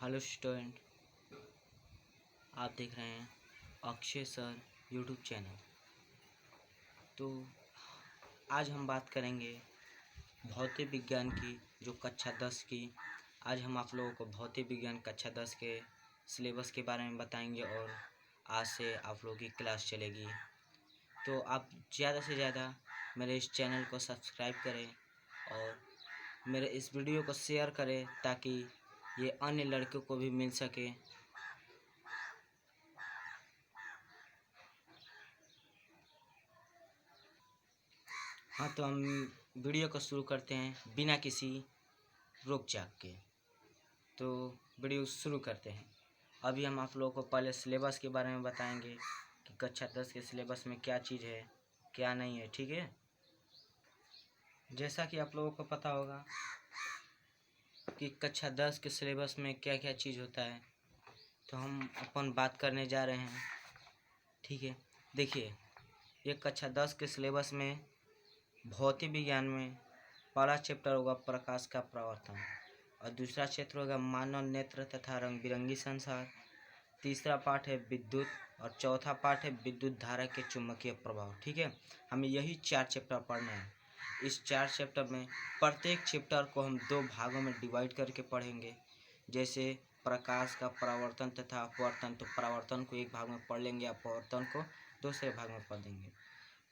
Hello student, आप देख रहे हैं अक्षय सर यूट्यूब चैनल। तो आज हम बात करेंगे भौतिक विज्ञान की, जो कक्षा 10 की। आज हम आप लोगों को भौतिक विज्ञान कक्षा 10 के सिलेबस के बारे में बताएंगे और आज से आप लोगों की क्लास चलेगी। तो आप ज़्यादा से ज़्यादा मेरे इस चैनल को सब्सक्राइब करें और मेरे इस वीडियो को शेयर करें ताकि ये अन्य लड़कों को भी मिल सके। हाँ, तो हम वीडियो को शुरू करते हैं बिना किसी रोक जाक के। तो वीडियो शुरू करते हैं। अभी हम आप लोगों को पहले सिलेबस के बारे में बताएंगे कि कक्षा 10 के सिलेबस में क्या चीज़ है, क्या नहीं है। ठीक है, जैसा कि आप लोगों को पता होगा कि कक्षा 10 के सिलेबस में क्या क्या चीज़ होता है, तो हम अपन बात करने जा रहे हैं। ठीक है, देखिए, ये कक्षा 10 के सिलेबस में भौतिक विज्ञान में पहला चैप्टर होगा प्रकाश का प्रवर्तन, और दूसरा क्षेत्र होगा मानव नेत्र तथा रंग बिरंगी संसार। तीसरा पाठ है विद्युत, और चौथा पाठ है विद्युत धारा के चुंबकीय प्रभाव। ठीक है, हमें यही 4 चैप्टर पढ़ने हैं। इस 4 चैप्टर में प्रत्येक चैप्टर को हम 2 भागों में डिवाइड करके पढ़ेंगे। जैसे प्रकाश का परावर्तन तथा अपवर्तन, तो परावर्तन को एक भाग में पढ़ लेंगे, अपवर्तन को दूसरे भाग में पढ़ देंगे।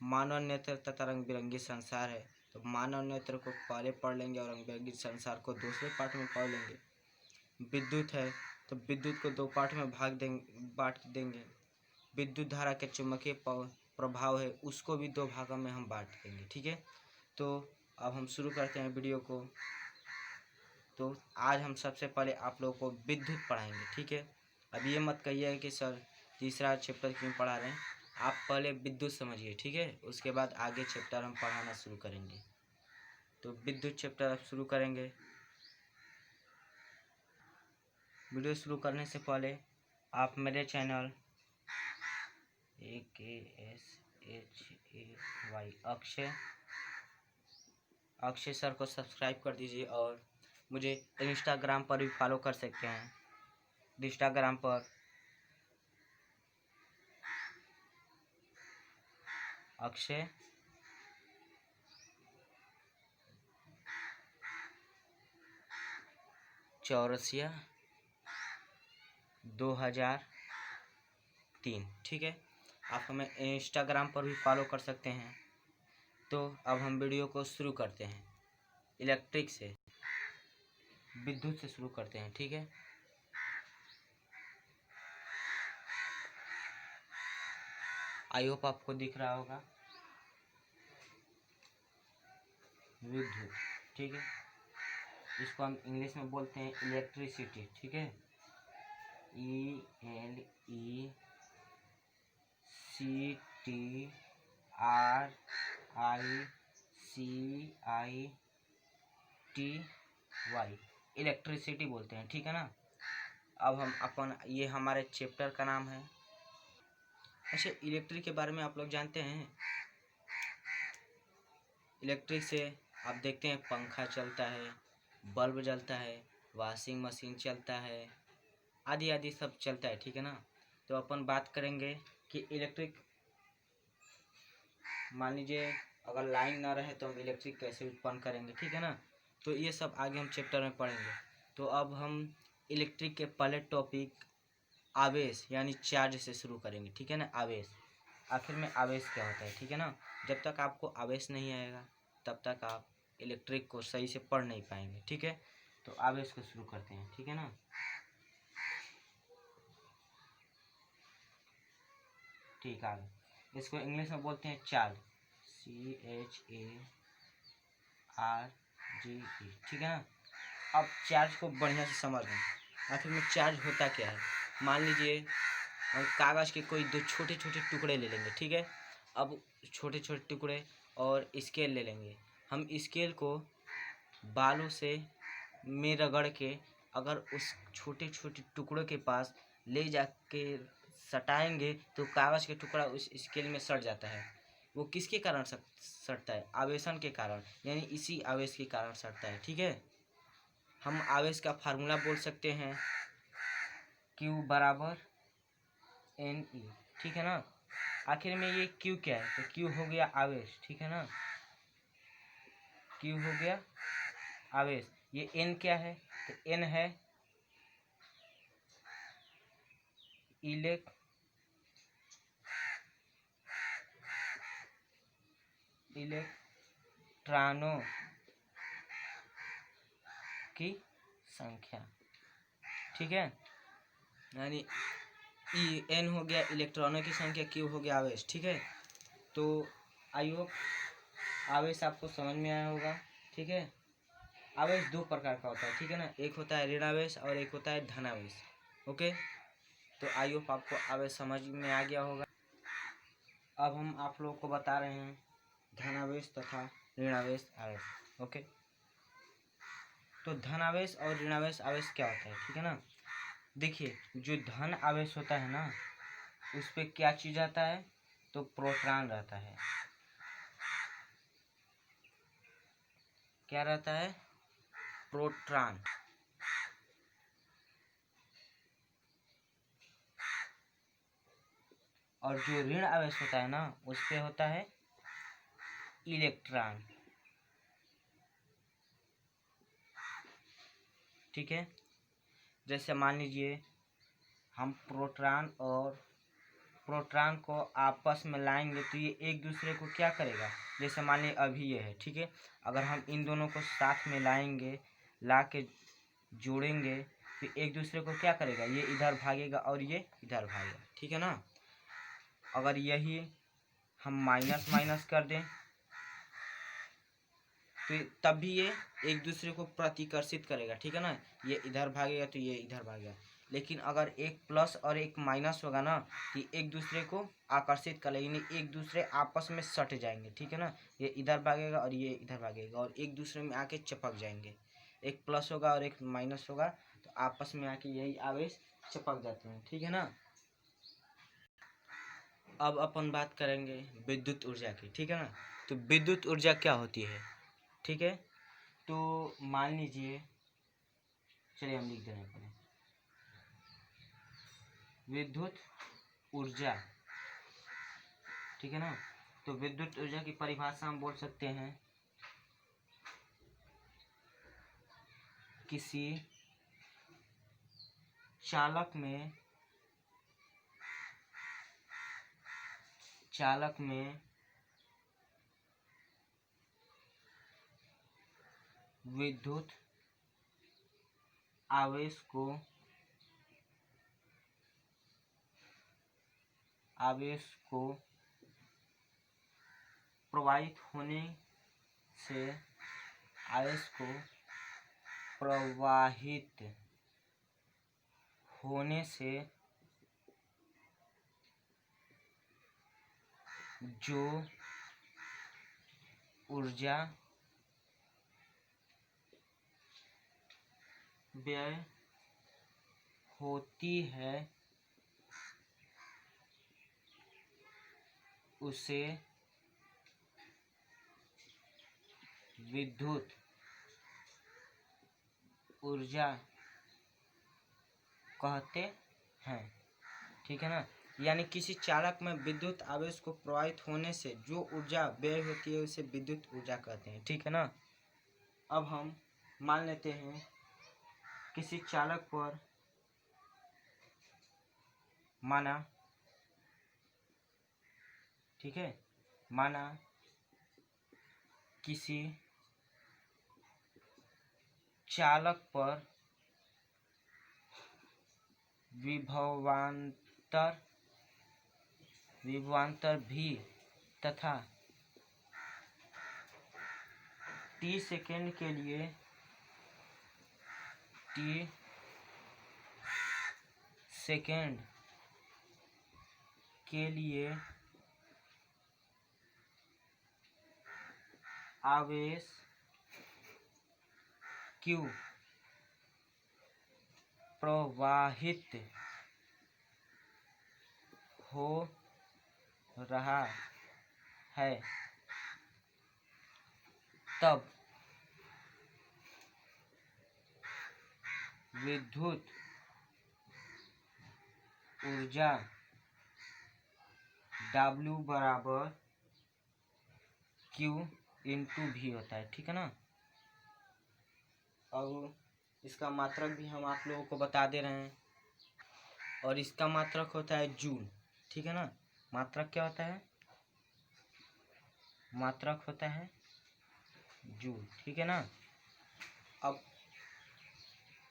मानव नेत्र तथा रंग बिरंगी संसार है, तो मानव नेत्र को पहले पढ़ लेंगे और रंग बिरंगी संसार को दूसरे पार्ट में पढ़ लेंगे। विद्युत है, तो विद्युत को 2 पार्ट में बांट देंगे। विद्युत धारा के चुंबकीय प्रभाव है, उसको भी 2 भागों में हम बांट देंगे। ठीक है, तो अब हम शुरू करते हैं वीडियो को। तो आज हम सबसे पहले आप लोगों को विद्युत पढ़ाएंगे। ठीक है, अब ये मत कहिए कि सर तीसरा चैप्टर क्यों पढ़ा रहे हैं। आप पहले विद्युत समझिए, ठीक है, उसके बाद आगे चैप्टर हम पढ़ाना शुरू करेंगे। तो विद्युत चैप्टर अब शुरू करेंगे। वीडियो शुरू करने से पहले आप मेरे चैनल AKSHAY अक्षय सर को सब्सक्राइब कर दीजिए, और मुझे इंस्टाग्राम पर भी फॉलो कर सकते हैं। इंस्टाग्राम पर अक्षय चौरसिया 2003। ठीक है, आप हमें इंस्टाग्राम पर भी फॉलो कर सकते हैं। तो अब हम वीडियो को शुरू करते हैं। इलेक्ट्रिक से, विद्युत से शुरू करते हैं। ठीक है, आई होप आपको दिख रहा होगा विद्युत। ठीक है, इसको हम इंग्लिश में बोलते हैं इलेक्ट्रिसिटी। ठीक है, ELECTRICITY इलेक्ट्रिसिटी बोलते हैं। ठीक है ना। अब हम अपन, ये हमारे चैप्टर का नाम है। अच्छा, इलेक्ट्रिक के बारे में आप लोग जानते हैं? इलेक्ट्रिक से आप देखते हैं पंखा चलता है, बल्ब जलता है, वॉशिंग मशीन चलता है, आदि आदि सब चलता है। ठीक है ना। तो अपन बात करेंगे कि इलेक्ट्रिक, मान लीजिए अगर लाइन ना रहे तो हम इलेक्ट्रिक कैसे उत्पन्न करेंगे। ठीक है ना। तो ये सब आगे हम चैप्टर में पढ़ेंगे। तो अब हम इलेक्ट्रिक के पहले टॉपिक आवेश यानी चार्ज से शुरू करेंगे। ठीक है ना। आवेश, आखिर में आवेश क्या होता है। ठीक है ना। जब तक आपको आवेश नहीं आएगा तब तक आप इलेक्ट्रिक को सही से पढ़ नहीं पाएंगे। ठीक है, तो आवेश को शुरू करते हैं। ठीक है ना। ठीक है, इसको इंग्लिश में बोलते हैं चार्ज, CHARGE। ठीक है ना। अब चार्ज को बढ़िया से समझ लें। आखिर में चार्ज होता क्या है। मान लीजिए कागज़ के कोई 2 छोटे छोटे टुकड़े ले लेंगे। ठीक है, अब छोटे छोटे टुकड़े और स्केल ले लेंगे। हम स्केल को बालों से में रगड़ के अगर उस छोटे छोटे टुकड़ों के पास ले जाके सटाएंगे तो कागज़ के टुकड़ा उस स्केल में सट जाता है। वो किसके कारण सटता है? आवेशन के कारण, यानी इसी आवेश के कारण सटता है। ठीक है, हम आवेश का फार्मूला बोल सकते हैं Q बराबर NE, ठीक है ना। आखिर में ये Q क्या है, तो Q हो गया आवेश, ठीक है ना। Q हो गया आवेश। ये N क्या है, तो N है इलेक्ट्रॉनों की संख्या, ठीक है। यानी N हो गया इलेक्ट्रॉनों की संख्या, Q हो गया आवेश, ठीक है। तो आई होप आवेश आपको समझ में आया होगा, ठीक है। आवेश दो प्रकार का होता है, ठीक है ना। एक होता है ऋण आवेश और एक होता है धन आवेश, ओके। तो आई होप आपको आवेश समझ में आ गया होगा। अब हम आप लोगों को बता रहे हैं धन आवेश तथा ऋण आवेश आवेश, ओके। तो धन आवेश और ऋण आवेश आवेश क्या होता है, ठीक है ना। देखिए, जो धन आवेश होता है ना, उस पे क्या चीज आता है, तो प्रोटॉन रहता है। क्या रहता है, प्रोटॉन। और जो ऋण आवेश होता है ना, उस पे होता है इलेक्ट्रॉन, ठीक है। जैसे मान लीजिए हम प्रोटॉन और प्रोटॉन को आपस में लाएंगे तो ये एक दूसरे को क्या करेगा, जैसे मान लीजिए अभी ये है, ठीक है। अगर हम इन दोनों को साथ में लाएंगे, ला के जोड़ेंगे, तो एक दूसरे को क्या करेगा, ये इधर भागेगा और ये इधर भागेगा, ठीक है ना। अगर यही हम माइनस माइनस कर दें तो तब भी ये एक दूसरे को प्रतिकर्षित करेगा, ठीक है ना। ये इधर भागेगा तो ये इधर भागेगा। लेकिन अगर एक प्लस और एक माइनस होगा ना, तो एक दूसरे को आकर्षित करेगा, यानी एक दूसरे आपस में सट जाएंगे, ठीक है ना। ये इधर भागेगा और ये इधर भागेगा और एक दूसरे में आके चिपक जाएंगे। एक प्लस होगा और एक माइनस होगा तो आपस में आके यही आवेश चिपक जाते हैं, ठीक है ना। अब अपन बात करेंगे विद्युत ऊर्जा की, ठीक है ना। तो विद्युत ऊर्जा क्या होती है, ठीक है। तो मान लीजिए, चलिए हम लिख दे रहे हैं विद्युत ऊर्जा, ठीक है ना। तो विद्युत ऊर्जा की परिभाषा हम बोल सकते हैं किसी चालक में विद्युत आवेश को प्रवाहित होने से आवेश को प्रवाहित होने से जो ऊर्जा व्यय होती है उसे विद्युत ऊर्जा कहते हैं, ठीक है ना। यानी किसी चालक में विद्युत आवेश को प्रवाहित होने से जो ऊर्जा व्यय होती है उसे विद्युत ऊर्जा कहते हैं, ठीक है ना। अब हम मान लेते हैं किसी चालक पर माना, ठीक है, माना किसी चालक पर विभवांतर भी तथा t सेकेंड के लिए आवेश Q प्रवाहित हो रहा है, तब विद्युत ऊर्जा W बराबर Q इंटू V होता है, ठीक है ना। और इसका मात्रक भी हम आप लोगों को बता दे रहे हैं, और इसका मात्रक होता है जूल, ठीक है ना। मात्रक क्या होता है? मात्रक होता है जूल, ठीक है ना। अब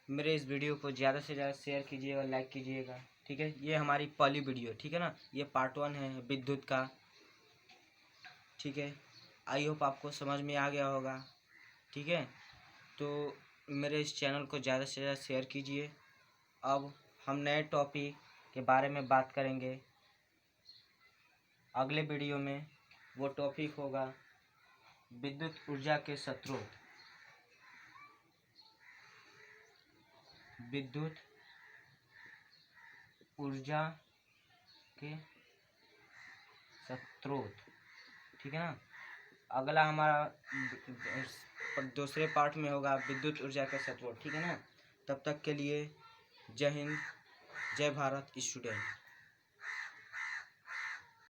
मेरे इस वीडियो को ज़्यादा से ज़्यादा शेयर कीजिएगा, लाइक कीजिएगा, ठीक है। ये हमारी पहली वीडियो, ठीक है ना। ये पार्ट 1 है विद्युत का, ठीक है। आई होप आपको समझ में आ गया होगा, ठीक है। तो मेरे इस चैनल को ज़्यादा से ज़्यादा शेयर कीजिए। अब हम नए टॉपिक के बारे में बात करेंगे अगले वीडियो में। वो टॉपिक होगा विद्युत ऊर्जा के स्रोत। विद्युत ऊर्जा के स्रोत, ठीक है ना। अगला हमारा दूसरे पार्ट में होगा विद्युत ऊर्जा के स्रोत, ठीक है ना। तब तक के लिए जय हिंद, जय भारत स्टूडेंट।